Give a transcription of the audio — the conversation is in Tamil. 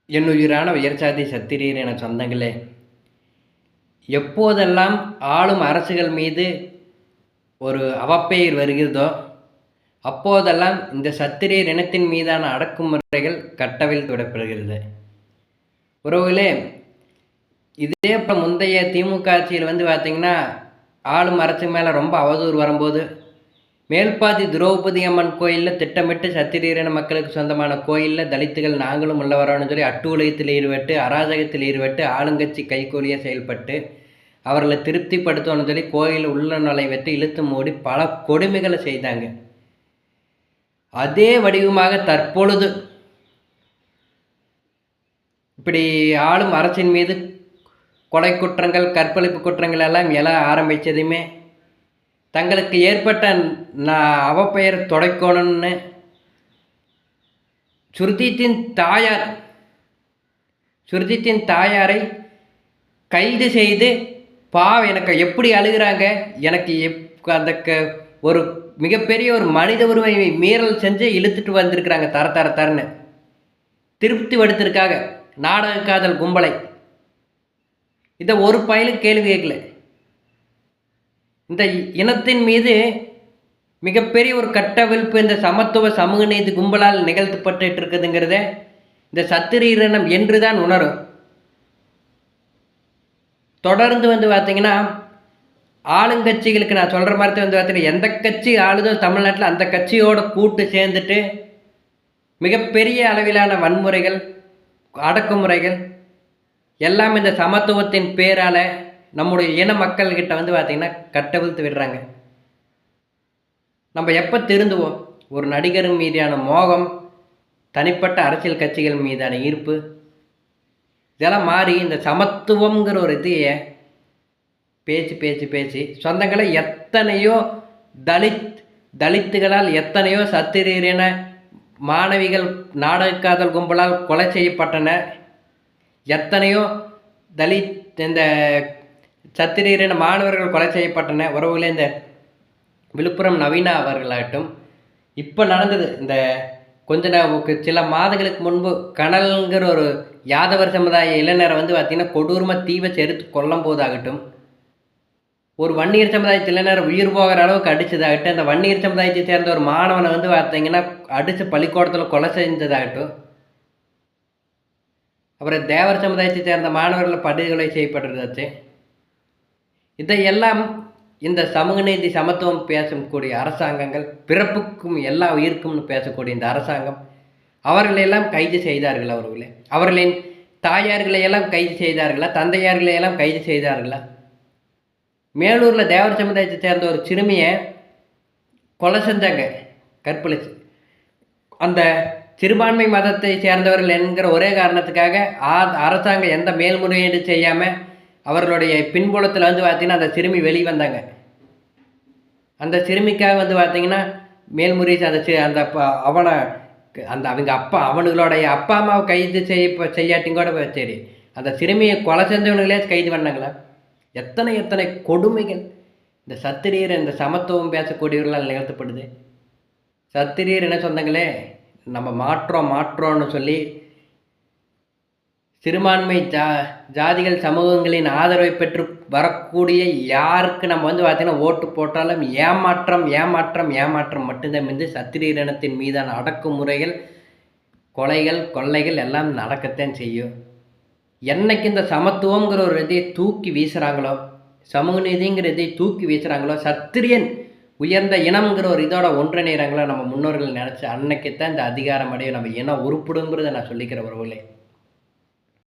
என்னுயிரான உயர்சாதி சத்திரியர் என சொந்தங்களே, எப்போதெல்லாம் ஆளும் அரசுகள் மீது ஒரு அவப்பெயர் வருகிறதோ அப்போதெல்லாம் இந்த சத்திரியர் இனத்தின் மீதான அடக்குமுறைகள் கட்டவிழ்த்து விடப்படுகிறது. உறவுகளே, இதே போல் முந்தைய திமுக ஆட்சியில் பார்த்தீங்கன்னா, ஆளும் அரசு மேலே ரொம்ப அவதூறு வரும்போது மேல்பாதி திரௌபதி அம்மன் கோயிலில் திட்டமிட்டு சத்திரியரின மக்களுக்கு சொந்தமான கோயிலில் தலித்துகள் நாங்களும் உள்ள வரோன்னு சொல்லி அட்டூழியத்தில் ஈடுபட்டு அராஜகத்தில் ஈடுபட்டு ஆளுங்கட்சி கைகூலியாக செயல்பட்டு அவர்களை திருப்திப்படுத்தணும்னு சொல்லி கோயில் உள்ள நுழைவெட்டு இழுத்து மூடி பல கொடுமைகளை செய்தாங்க. அதே வடிவமாக தற்பொழுது இப்படி ஆளும் அரசின் மீது கொலை குற்றங்கள் கற்பழிப்பு குற்றங்கள் எல்லாம் எழ ஆரம்பித்ததுமே தங்களுக்கு ஏற்பட்ட அவப்பெயர் துடைக்கணும்னு சுர்ஜித்தின் தாயாரை கைது செய்து எனக்கு எப்படி அழுகிறாங்க, எனக்கு அந்த ஒரு மிகப்பெரிய ஒரு மனித உரிமை மீறல் செஞ்சு இழுத்துட்டு வந்திருக்கிறாங்க தரன்னு திருப்தி படுத்திருக்காங்க நாடக காதல் கும்பலை. இதை ஒரு பயலுக்கு கேள்வி கேட்கல. இந்த இனத்தின் மீது மிகப்பெரிய ஒரு கட்டவிழ்ப்பு இந்த சமத்துவ சமூக நீதி கும்பலால் நிகழ்த்தப்பட்டு இருக்குதுங்கிறத இந்த சத்திரியர் இனம் என்றுதான் உணரும். தொடர்ந்து பார்த்தீங்கன்னா ஆளுங்கட்சிகளுக்கு நான் சொல்கிற மாதிரி பார்த்தீங்கன்னா எந்த கட்சி ஆளுதோ தமிழ்நாட்டில் அந்த கட்சியோட கூட்டு சேர்ந்துட்டு மிகப்பெரிய அளவிலான வன்முறைகள் அடக்குமுறைகள் எல்லாம் இந்த சமத்துவத்தின் பேரால் நம்முடைய இன மக்கள்கிட்ட பார்த்தீங்கன்னா கட்டவிழ்த்து விடுறாங்க. நம்ம எப்போ திருந்துவோம்? ஒரு நடிகர் மீதான மோகம், தனிப்பட்ட அரசியல் கட்சிகள் மீதான ஈர்ப்பு இதெல்லாம் மாறி இந்த சமத்துவங்கிற ஒரு இதையை பேச்சு சொந்தங்களை எத்தனையோ தலித்துகளால் எத்தனையோ சத்திரியரின மாணவிகள் நாடக காதல் கும்பலால் கொலை செய்யப்பட்டன. எத்தனையோ இந்த சத்திரியரின மாணவர்கள் கொலை செய்யப்பட்டன. உறவுகளே, இந்த விழுப்புரம் நவீனா அவர்களாகட்டும் இப்போ நடந்தது இந்த சில மாதங்களுக்கு முன்பு கனல்ங்கிற ஒரு யாதவர் சமுதாய இளைஞரை பார்த்திங்கன்னா கொடூரமாக தீவை செருத்து கொல்லும் போதாகட்டும், ஒரு வன்னியர் சமுதாயத்து இளைஞர் உயிர் போகிற அளவுக்கு அடித்ததாகட்டும், அந்த வன்னியர் சமுதாயத்தை சேர்ந்த ஒரு மாணவனை பார்த்தீங்கன்னா அடித்து பள்ளிக்கூடத்தில் கொலை செஞ்சதாகட்டும், அப்புறம் தேவர் சமுதாயத்தை சேர்ந்த மாணவர்களை படுகொலை செய்யப்படுறதாச்சு. இதையெல்லாம் இந்த சமூக நீதி சமத்துவம் பேசக்கூடிய அரசாங்கங்கள், பிறப்புக்கும் எல்லா உயிருக்கும்னு பேசக்கூடிய இந்த அரசாங்கம் அவர்களையெல்லாம் கைது செய்தார்கள். அவர்களின் தாயார்களையெல்லாம் கைது செய்தார்களா? தந்தையார்களையெல்லாம் கைது செய்தார்களா? மேலூரில் தேவர் சமுதாயத்தை சேர்ந்த ஒரு சிறுமியை கொலை செஞ்சாங்க, கற்பழிச்சு. அந்த சிறுபான்மை மதத்தை சேர்ந்தவர்கள் என்கிற ஒரே காரணத்துக்காக அரசாங்கம் எந்த மேல்முறையீடு செய்யாமல் அவர்களுடைய பின்புலத்தில் பார்த்தீங்கன்னா அந்த சிறுமி வெளிவந்தாங்க. அந்த சிறுமிக்காக பார்த்தீங்கன்னா மேல்முறையீடு அவனுடைய அப்பா அம்மாவை கைது செய்யாட்டியும் கூட சரி, அந்த சிறுமியை கொலை செஞ்சவனுங்களே கைது பண்ணாங்களா? எத்தனை கொடுமைகள் இந்த சத்திரியர் இந்த சமத்துவம் பேசக்கூடியவர்களால் நிகழ்த்தப்படுது. சத்திரியர் என்ன சொந்தங்களே, நம்ம மாற்றோம்னு சொல்லி சிறுபான்மை ஜாதிகள் சமூகங்களின் ஆதரவை பெற்று வரக்கூடிய யாருக்கு நம்ம பார்த்தீங்கன்னா ஓட்டு போட்டாலும் ஏமாற்றம் மட்டும்தான் மீது சத்திரியர் இனத்தின் மீதான அடக்குமுறைகள், கொள்ளைகள் எல்லாம் நடக்கத்தான் செய்யும். என்னைக்கு இந்த சமத்துவங்கிற ஒரு இதை தூக்கி வீசுகிறாங்களோ, சமூக நீதிங்கிற இதை தூக்கி வீசுகிறாங்களோ, சத்திரியன் உயர்ந்த இனம்ங்கிற ஒரு இதோட ஒன்றிணைகிறாங்களோ நம்ம முன்னோர்கள் நினச்சி அன்னைக்குத்தான் இந்த அதிகாரம் அடைய நம்ம இனம் உருப்படுங்கிறத நான் சொல்லிக்கிற உறவுகளே.